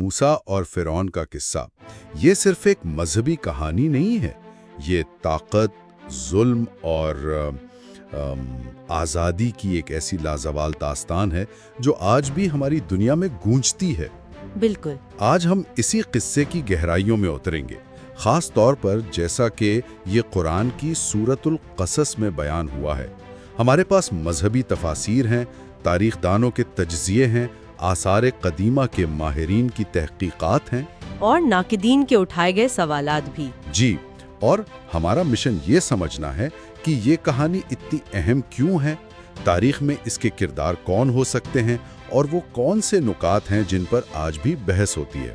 موسیٰ اور فرعون کا قصہ یہ صرف ایک مذہبی کہانی نہیں ہے، یہ طاقت، ظلم اور آزادی کی ایک ایسی لازوال داستان ہے جو آج بھی ہماری دنیا میں گونجتی ہے۔ بالکل۔ آج ہم اسی قصے کی گہرائیوں میں اتریں گے، خاص طور پر جیسا کہ یہ قرآن کی سورۃ القصص میں بیان ہوا ہے۔ ہمارے پاس مذہبی تفاسیر ہیں، تاریخ دانوں کے تجزیے ہیں، آثار قدیمہ کے ماہرین کی تحقیقات ہیں، اور ناقدین کے اٹھائے گئے سوالات بھی۔ جی، اور ہمارا مشن یہ سمجھنا ہے کہ یہ کہانی اتنی اہم کیوں ہے، تاریخ میں اس کے کردار کون ہو سکتے ہیں، اور وہ کون سے نکات ہیں جن پر آج بھی بحث ہوتی ہے۔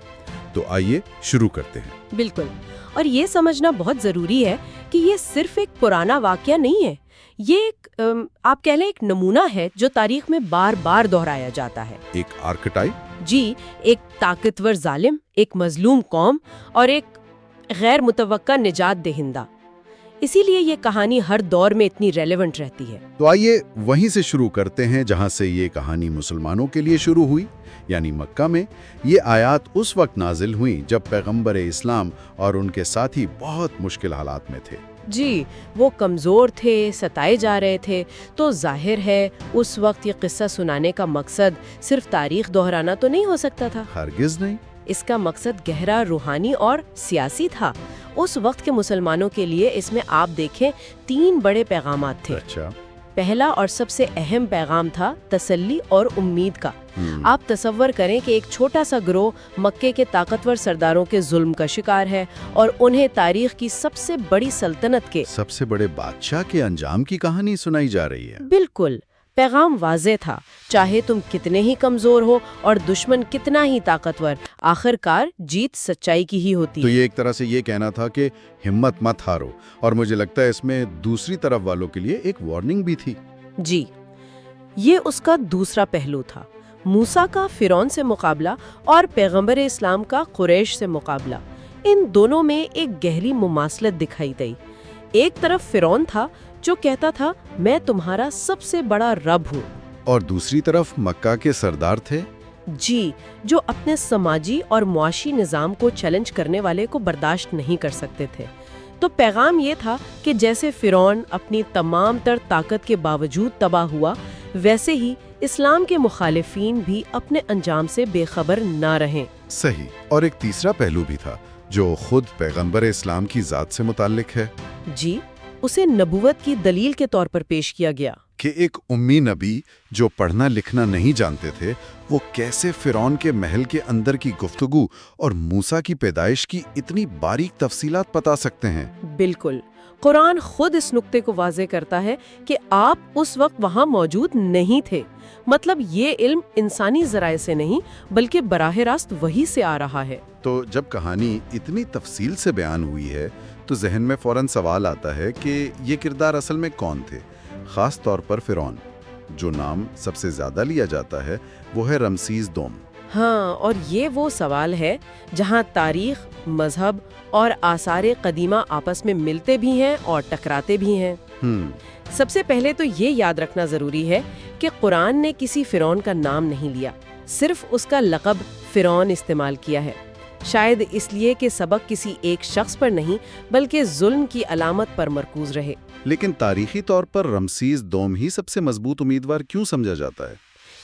تو آئیے شروع کرتے ہیں۔ بالکل، اور یہ سمجھنا بہت ضروری ہے کہ یہ صرف ایک پرانا واقعہ نہیں ہے، یہ ایک آپ کہہ لیں ایک نمونہ ہے جو تاریخ میں بار بار دہرایا جاتا ہے۔ ایک آرکیٹائپ؟ جی، ایک طاقتور ظالم، ایک مظلوم قوم اور ایک غیر متوقع نجات دہندہ۔ اسی لیے یہ کہانی ہر دور میں اتنی ریلیونٹ رہتی ہے۔ تو آئیے وہیں سے شروع کرتے ہیں جہاں سے یہ کہانی مسلمانوں کے لیے شروع ہوئی، یعنی مکہ میں۔ یہ آیات اس وقت نازل ہوئیں جب پیغمبر اسلام اور ان کے ساتھی بہت مشکل حالات میں تھے۔ جی، وہ کمزور تھے، ستائے جا رہے تھے۔ تو ظاہر ہے اس وقت یہ قصہ سنانے کا مقصد صرف تاریخ دہرانا تو نہیں ہو سکتا تھا۔ ہرگز نہیں۔ اس کا مقصد گہرا روحانی اور سیاسی تھا۔ اس وقت کے مسلمانوں کے لیے اس میں آپ دیکھیں 3 بڑے پیغامات تھے۔ اچھا۔ پہلا اور سب سے اہم پیغام تھا تسلی اور امید کا۔ آپ تصور کریں کہ ایک چھوٹا سا گروہ مکے کے طاقتور سرداروں کے ظلم کا شکار ہے، اور انہیں تاریخ کی سب سے بڑی سلطنت کے سب سے بڑے بادشاہ کے انجام کی کہانی سنائی جا رہی ہے۔ بالکل، پیغام واضح تھا، چاہے تم کتنے ہی کمزور ہو اور دشمن کتنا ہی طاقتور، آخرکار جیت سچائی کی ہی ہوتی تو ہے۔ یہ ایک طرح سے یہ کہنا تھا کہ ہمت مت ہارو، اور مجھے لگتا ہے اس میں دوسری طرف والوں کے لیے ایک وارننگ بھی تھی۔ جی، یہ اس کا دوسرا پہلو تھا، موسیٰ کا فرعون سے مقابلہ اور پیغمبر اسلام کا قریش سے مقابلہ۔ ان دونوں میں ایک گہری مماثلت دکھائی دی۔ ایک طرف فرعون تھا جو کہتا تھا میں تمہارا سب سے بڑا رب ہوں، اور دوسری طرف مکہ کے سردار تھے جی، جو اپنے سماجی اور معاشی نظام کو چیلنج کرنے والے کو برداشت نہیں کر سکتے تھے۔ تو پیغام یہ تھا کہ جیسے فرعون اپنی تمام تر طاقت کے باوجود تباہ ہوا، ویسے ہی اسلام کے مخالفین بھی اپنے انجام سے بے خبر نہ رہیں۔ صحیح۔ اور ایک تیسرا پہلو بھی تھا جو خود پیغمبر اسلام کی ذات سے متعلق ہے۔ جی، اسے نبوت کی دلیل کے طور پر پیش کیا گیا کہ ایک امی نبی جو پڑھنا لکھنا نہیں جانتے تھے، وہ کیسے فرعون کے محل کے اندر کی گفتگو اور موسیٰ کی پیدائش کی اتنی باریک تفصیلات بتا سکتے ہیں۔ بالکل، قرآن خود اس نقطے کو واضح کرتا ہے کہ آپ اس وقت وہاں موجود نہیں تھے۔ مطلب یہ علم انسانی ذرائع سے نہیں بلکہ براہ راست وحی سے آ رہا ہے۔ تو جب کہانی اتنی تفصیل سے بیان ہوئی ہے تو ذہن میں فوراً سوال آتا ہے کہ یہ کردار اصل میں کون تھے؟ خاص طور پر فرعون، جو نام سب سے زیادہ لیا جاتا ہے وہ ہے رمسیس دوم۔ ہاں، اور یہ وہ سوال ہے جہاں تاریخ، مذہب اور آثار قدیمہ آپس میں ملتے بھی ہیں اور ٹکراتے بھی ہیں۔ سب سے پہلے تو یہ یاد رکھنا ضروری ہے کہ قرآن نے کسی فرعون کا نام نہیں لیا، صرف اس کا لقب فرعون استعمال کیا ہے۔ شاید اس لیے کہ سبق کسی ایک شخص پر نہیں بلکہ ظلم کی علامت پر مرکوز رہے۔ لیکن تاریخی طور پر رمسیس دوم ہی سب سے مضبوط امیدوار کیوں سمجھا جاتا ہے؟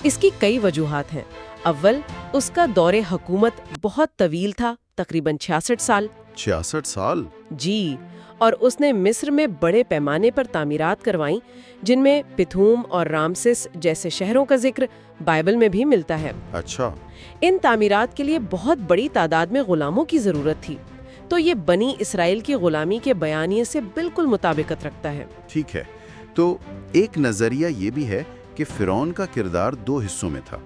اس کی کئی وجوہات ہیں۔ اول، اس کا دور حکومت بہت طویل تھا، تقریباً 66 سال۔ 66 سال؟ جی، اور اس نے مصر میں بڑے پیمانے پر تعمیرات کروائیں، جن میں پتھوم اور رامسس جیسے شہروں کا ذکر بائبل میں بھی ملتا ہے۔ اچھا۔ ان تعمیرات کے لیے بہت بڑی تعداد میں غلاموں کی ضرورت تھی، تو یہ بنی اسرائیل کی غلامی کے بیانیے سے بالکل مطابقت رکھتا ہے۔ ٹھیک ہے، تو ایک نظریہ یہ بھی ہے کہ فرعون کا کردار 2 حصوں میں تھا،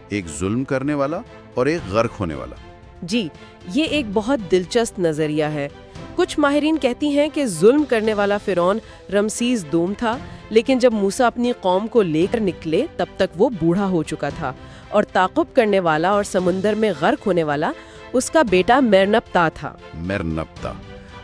ایک ظلم کرنے والا اور ایک غرق ہونے والا۔ جی، یہ ایک بہت دلچسپ نظریہ ہے۔ کچھ ماہرین کہتی ہیں کہ ظلم کرنے والا فرعون رمسیس دوم تھا، لیکن جب موسیٰ اپنی قوم کو لے کر نکلے تب تک وہ بوڑھا ہو چکا تھا، اور تعاقب کرنے والا اور سمندر میں غرق ہونے والا اس کا بیٹا مرنپتا تھا۔ مرنپتا،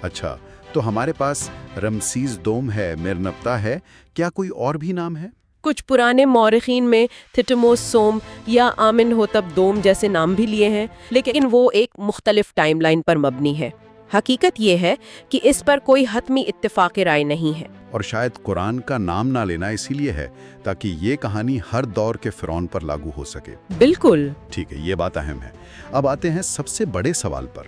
اچھا، تو ہمارے پاس رمسیس دوم ہے، مرنپتا ہے، کیا کوئی اور بھی نام ہے؟ کچھ پرانے مورخین میں تھٹموس سوم یا آمن ہوتب دوم جیسے نام بھی لیے ہیں، لیکن وہ ایک مختلف ٹائم لائن پر مبنی ہے۔ حقیقت یہ ہے کہ اس پر کوئی حتمی اتفاق رائے نہیں ہے۔ اور شاید قرآن کا نام نہ لینا اسی لیے ہے تاکہ یہ کہانی ہر دور کے فرعون پر لاگو ہو سکے۔ بالکل ٹھیک ہے، یہ بات اہم ہے۔ اب آتے ہیں سب سے بڑے سوال پر۔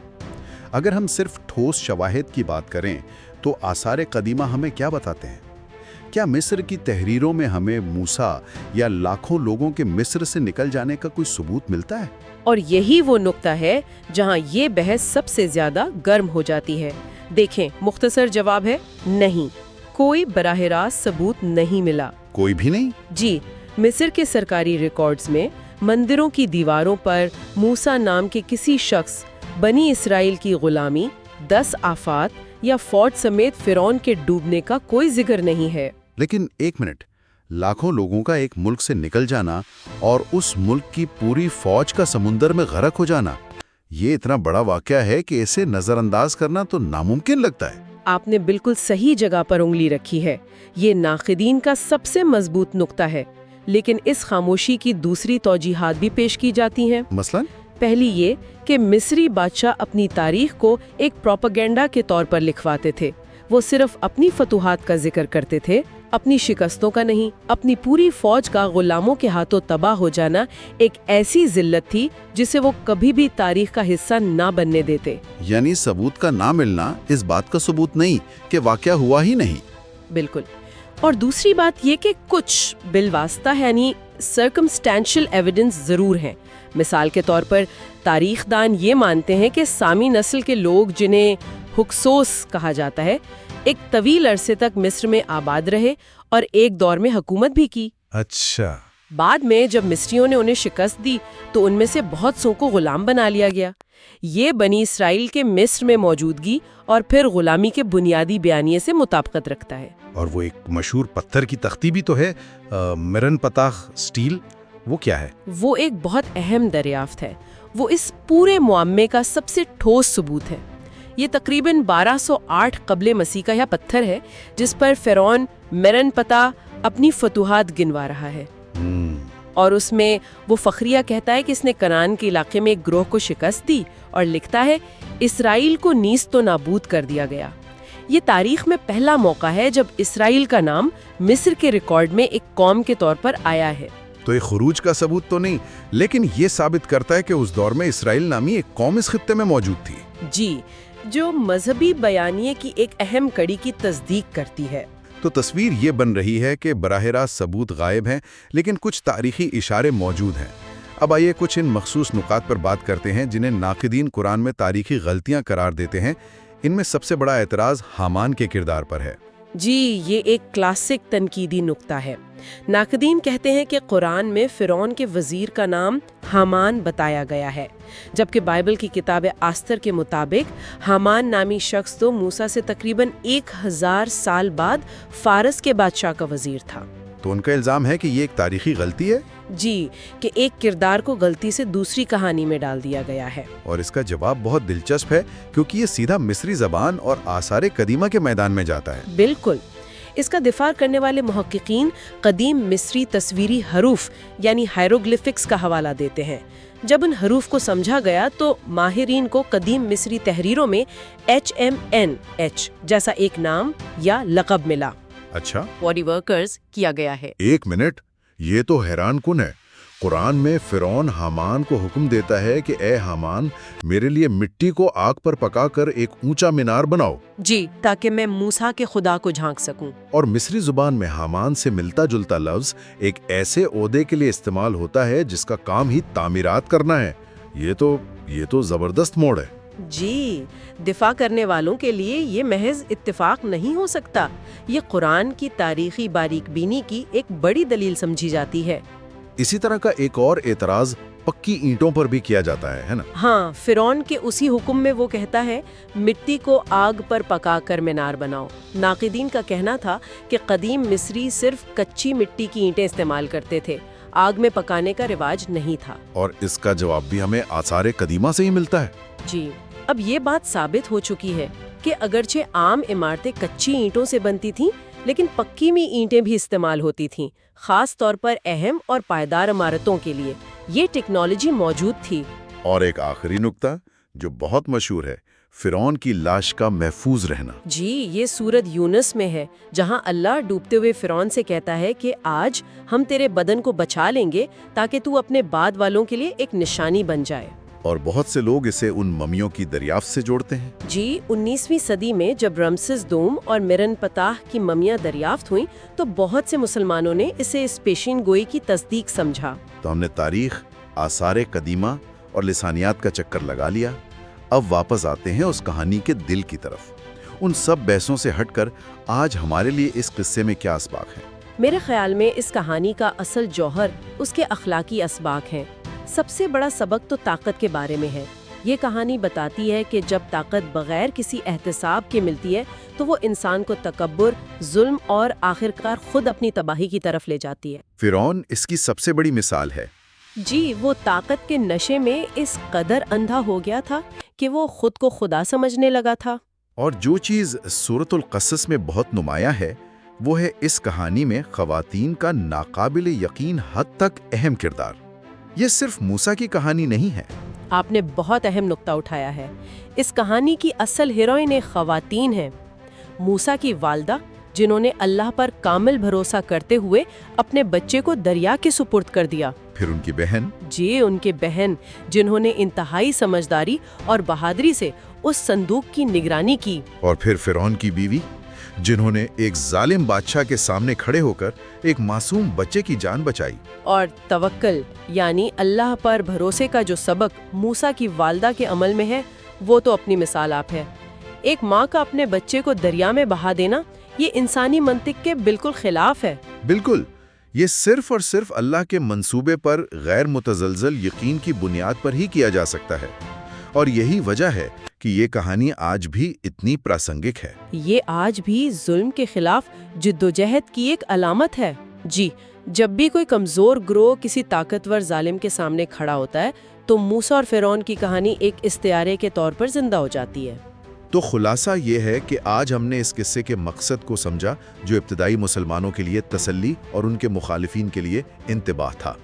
اگر ہم صرف ٹھوس شواہد کی بات کریں تو آثار قدیمہ ہمیں کیا بتاتے ہیں؟ کیا مصر کی تحریروں میں ہمیں موسیٰ یا لاکھوں لوگوں کے مصر سے نکل جانے کا کوئی ثبوت ملتا ہے؟ اور یہی وہ نقطہ ہے جہاں یہ بحث سب سے زیادہ گرم ہو جاتی ہے۔ دیکھیں، مختصر جواب ہے نہیں، کوئی براہ راست ثبوت نہیں ملا۔ کوئی بھی نہیں؟ جی، مصر کے سرکاری ریکارڈز میں مندروں کی دیواروں پر موسیٰ نام کے کسی شخص، بنی اسرائیل کی غلامی، 10 آفات یا فوج سمیت فرعون کے ڈوبنے کا کوئی ذکر نہیں ہے۔ لیکن ایک منٹ، لاکھوں لوگوں کا ایک ملک سے نکل جانا اور اس ملک کی پوری فوج کا سمندر میں غرق ہو جانا، یہ اتنا بڑا واقعہ ہے کہ اسے نظر انداز کرنا تو ناممکن لگتا ہے۔ آپ نے بالکل صحیح جگہ پر انگلی رکھی ہے۔ یہ ناقدین کا سب سے مضبوط نقطہ ہے، لیکن اس خاموشی کی دوسری توجیحات بھی پیش کی جاتی ہیں۔ مثلاً؟ پہلی یہ کہ مصری بادشاہ اپنی تاریخ کو ایک پروپیگنڈا کے طور پر لکھواتے تھے۔ وہ صرف اپنی فتوحات کا ذکر کرتے تھے، اپنی شکستوں کا نہیں۔ اپنی پوری فوج کا غلاموں کے ہاتھوں تباہ ہو جانا ایک ایسی ذلت تھی جسے وہ کبھی بھی تاریخ کا حصہ نہ بننے دیتے۔ یعنی ثبوت کا نہ ملنا اس بات کا ثبوت نہیں کہ واقعہ ہوا ہی نہیں۔ بالکل۔ اور دوسری بات یہ کہ کچھ بالواسطہ یعنی سرکمسٹینشل ایویڈنس ضرور ہیں۔ مثال کے طور پر تاریخ دان یہ مانتے ہیں کہ سامی نسل کے لوگ، جنہیں ہکسوس کہا جاتا ہے، ایک طویل عرصے تک مصر میں آباد رہے اور ایک دور میں حکومت بھی کی۔ اچھا۔ بعد میں جب مصریوں نے انہیں شکست دی تو ان میں سے بہت سو کو غلام بنا لیا گیا۔ یہ بنی اسرائیل کے مصر میں موجودگی اور پھر غلامی کے بنیادی بیانیے سے مطابقت رکھتا ہے۔ اور وہ ایک مشہور پتھر کی تختی بھی تو ہے، مرن پتاخ سٹیل، وہ کیا ہے؟ وہ ایک بہت اہم دریافت ہے۔ وہ اس پورے معمے کا سب سے ٹھوس ثبوت ہے۔ یہ تقریباً 1208 قبل مسیح کا یہ پتھر ہے جس پر فرعون مرن پتہ اپنی فتوحات گنوا رہا ہے، اور اس میں وہ فخریہ کہتا ہے کہ اس نے کنعان کے علاقے میں ایک گروہ کو شکست دی، اور لکھتا ہے اسرائیل کو نیست و نابود کر دیا گیا۔ یہ تاریخ میں پہلا موقع ہے جب اسرائیل کا نام مصر کے ریکارڈ میں ایک قوم کے طور پر آیا ہے۔ تو ایک خروج کا ثبوت تو نہیں، لیکن یہ ثابت کرتا ہے کہ اس دور میں اسرائیل نامی ایک قوم اس خطے میں موجود تھی۔ جی، جو مذہبی بیانیے کی ایک اہم کڑی کی تصدیق کرتی ہے۔ تو تصویر یہ بن رہی ہے کہ براہ راست ثبوت غائب ہیں، لیکن کچھ تاریخی اشارے موجود ہیں۔ اب آئیے کچھ ان مخصوص نکات پر بات کرتے ہیں جنہیں ناقدین قرآن میں تاریخی غلطیاں قرار دیتے ہیں۔ ان میں سب سے بڑا اعتراض حامان کے کردار پر ہے۔ جی، یہ ایک کلاسک تنقیدی نقطہ ہے۔ ناقدین کہتے ہیں کہ قرآن میں فرعون کے وزیر کا نام حامان بتایا گیا ہے، جبکہ بائبل کی کتاب آستر کے مطابق حامان نامی شخص تو موسیٰ سے تقریباً 1000 سال بعد فارس کے بادشاہ کا وزیر تھا۔ تو ان کا الزام ہے کہ یہ ایک تاریخی غلطی ہے؟ جی، کہ ایک کردار کو غلطی سے دوسری کہانی میں ڈال دیا گیا ہے۔ اور اس کا جواب بہت دلچسپ ہے کیونکہ یہ سیدھا مصری زبان اور آثار قدیمہ کے میدان میں جاتا ہے۔ بالکل۔ اس کا دفاع کرنے والے محققین قدیم مصری تصویری حروف یعنی ہائروگلیفکس کا حوالہ دیتے ہیں۔ جب ان حروف کو سمجھا گیا تو ماہرین کو قدیم مصری تحریروں میں HMNH جیسا ایک نام یا لقب ملا۔ اچھا، باڈی ورکرز کیا گیا ہے۔ ایک منٹ، یہ تو حیران کن ہے۔ قرآن میں فرعون حامان کو حکم دیتا ہے کہ اے حامان، میرے لیے مٹی کو آگ پر پکا کر ایک اونچا مینار بناؤ۔ جی، تاکہ میں موسیٰ کے خدا کو جھانک سکوں۔ اور مصری زبان میں حامان سے ملتا جلتا لفظ ایک ایسے عہدے کے لیے استعمال ہوتا ہے جس کا کام ہی تعمیرات کرنا ہے۔ یہ تو زبردست موڑ ہے۔ جی، دفاع کرنے والوں کے لیے یہ محض اتفاق نہیں ہو سکتا، یہ قرآن کی تاریخی باریک بینی کی ایک بڑی دلیل سمجھی جاتی ہے۔ اسی طرح کا ایک اور اعتراض پکی اینٹوں پر بھی کیا جاتا ہے نا؟ ہاں، فرعون کے اسی حکم میں وہ کہتا ہے مٹی کو آگ پر پکا کر مینار بناؤ۔ ناقدین کا کہنا تھا کہ قدیم مصری صرف کچی مٹی کی اینٹیں استعمال کرتے تھے، آگ میں پکانے کا رواج نہیں تھا۔ اور اس کا جواب بھی ہمیں آثار قدیمہ سے ہی ملتا ہے۔ جی، اب یہ بات ثابت ہو چکی ہے کہ اگرچہ عام عمارتیں کچی اینٹوں سے بنتی تھیں، لیکن پکی ہوئی اینٹیں بھی استعمال ہوتی تھیں، خاص طور پر اہم اور پائیدار عمارتوں کے لیے یہ ٹیکنالوجی موجود تھی۔ اور ایک آخری نکتہ جو بہت مشہور ہے، فرعون کی لاش کا محفوظ رہنا۔ جی، یہ سورت یونس میں ہے، جہاں اللہ ڈوبتے ہوئے فرعون سے کہتا ہے کہ آج ہم تیرے بدن کو بچا لیں گے تاکہ تو اپنے بعد والوں کے لیے ایک نشانی بن جائے۔ اور بہت سے لوگ اسے ان ممیوں کی دریافت سے جوڑتے ہیں۔ جی، 19ویں صدی میں جب رمسس دوم اور مرن پتاہ کی ممیاں دریافت ہوئیں تو بہت سے مسلمانوں نے اسے اس پیشین گوئی کی تصدیق سمجھا۔ تو ہم نے تاریخ، آثار قدیمہ اور لسانیات کا چکر لگا لیا۔ اب واپس آتے ہیں اس کہانی کے دل کی طرف۔ ان سب بحثوں سے ہٹ کر آج ہمارے لیے اس قصے میں کیا اسباق ہیں؟ میرے خیال میں اس کہانی کا اصل جوہر اس کے اخلاقی اسباق ہیں۔ سب سے بڑا سبق تو طاقت کے بارے میں ہے۔ یہ کہانی بتاتی ہے کہ جب طاقت بغیر کسی احتساب کے ملتی ہے تو وہ انسان کو تکبر، ظلم اور آخرکار خود اپنی تباہی کی طرف لے جاتی ہے۔ فرعون اس کی سب سے بڑی مثال ہے۔ جی، وہ طاقت کے نشے میں اس قدر اندھا ہو گیا تھا کہ وہ خود کو خدا سمجھنے لگا تھا۔ اور جو چیز سورۃ القصص میں بہت نمایاں ہے وہ ہے اس کہانی میں خواتین کا ناقابل یقین حد تک اہم کردار۔ یہ صرف موسیٰ کی کہانی نہیں ہے۔ آپ نے بہت اہم نقطہ اٹھایا ہے۔ اس کہانی کی اصل ہیروئن خواتین ہیں۔ موسیٰ کی والدہ، جنہوں نے اللہ پر کامل بھروسہ کرتے ہوئے اپنے بچے کو دریا کے سپرد کر دیا۔ پھر ان کی بہن، جی، ان کے بہن، جنہوں نے انتہائی سمجھداری اور بہادری سے اس صندوق کی نگرانی کی۔ اور پھر فرعون کی بیوی، جنہوں نے ایک ظالم بادشاہ کے سامنے کھڑے ہو کر ایک معصوم بچے کی جان بچائی۔ اور توکل یعنی اللہ پر بھروسے کا جو سبق موسیٰ کی والدہ کے عمل میں ہے وہ تو اپنی مثال آپ ہے۔ ایک ماں کا اپنے بچے کو دریا میں بہا دینا یہ انسانی منطق کے بالکل خلاف ہے۔ بالکل، یہ صرف اور صرف اللہ کے منصوبے پر غیر متزلزل یقین کی بنیاد پر ہی کیا جا سکتا ہے۔ اور یہی وجہ ہے کہ یہ کہانی آج بھی اتنی پراسنگک ہے۔ یہ آج بھی ظلم کے خلاف جدوجہد کی ایک علامت ہے۔ جی، جب بھی کوئی کمزور گروہ کسی طاقتور ظالم کے سامنے کھڑا ہوتا ہے تو موسیٰ اور فرعون کی کہانی ایک استعارے کے طور پر زندہ ہو جاتی ہے۔ تو خلاصہ یہ ہے کہ آج ہم نے اس قصے کے مقصد کو سمجھا جو ابتدائی مسلمانوں کے لیے تسلی اور ان کے مخالفین کے لیے انتباہ تھا۔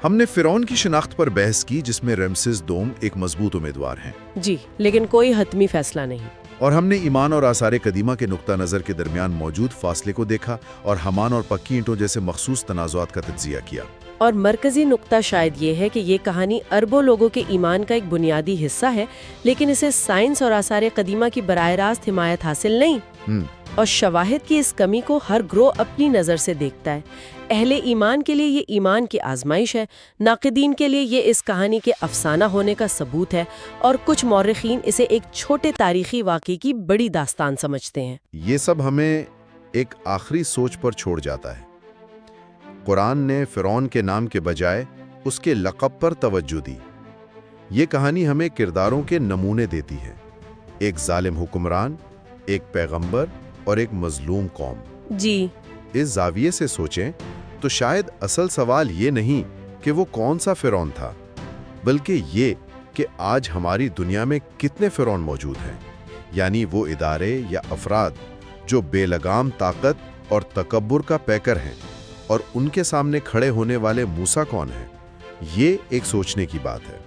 ہم نے فرعون کی شناخت پر بحث کی جس میں رمسس دوم ایک مضبوط امیدوار ہیں۔ جی، لیکن کوئی حتمی فیصلہ نہیں۔ اور ہم نے ایمان اور آثار قدیمہ کے نقطہ نظر کے درمیان موجود فاصلے کو دیکھا اور حمان اور پکی اینٹوں جیسے مخصوص تنازعات کا تجزیہ کیا۔ اور مرکزی نقطہ شاید یہ ہے کہ یہ کہانی اربوں لوگوں کے ایمان کا ایک بنیادی حصہ ہے، لیکن اسے سائنس اور آثار قدیمہ کی براہ راست حمایت حاصل نہیں۔ اور شواہد کی اس کمی کو ہر گروہ اپنی نظر سے دیکھتا ہے۔ اہل ایمان کے لیے یہ ایمان کی آزمائش ہے، ناقدین کے لیے یہ اس کہانی کے افسانہ ہونے کا ثبوت ہے، اور کچھ مورخین اسے ایک چھوٹے تاریخی واقعے کی بڑی داستان سمجھتے ہیں۔ یہ سب ہمیں ایک آخری سوچ پر چھوڑ جاتا ہے۔ قرآن نے فرعون کے نام کے بجائے اس کے لقب پر توجہ دی۔ یہ کہانی ہمیں کرداروں کے نمونے دیتی ہے، ایک ظالم حکمران، ایک پیغمبر اور ایک مظلوم قوم۔ جی، اس زاویے سے سوچیں تو شاید اصل سوال یہ نہیں کہ وہ کون سا فرعون تھا، بلکہ یہ کہ آج ہماری دنیا میں کتنے فرعون موجود ہیں، یعنی وہ ادارے یا افراد جو بے لگام طاقت اور تکبر کا پیکر ہیں، اور ان کے سامنے کھڑے ہونے والے موسیٰ کون ہیں۔ یہ ایک سوچنے کی بات ہے۔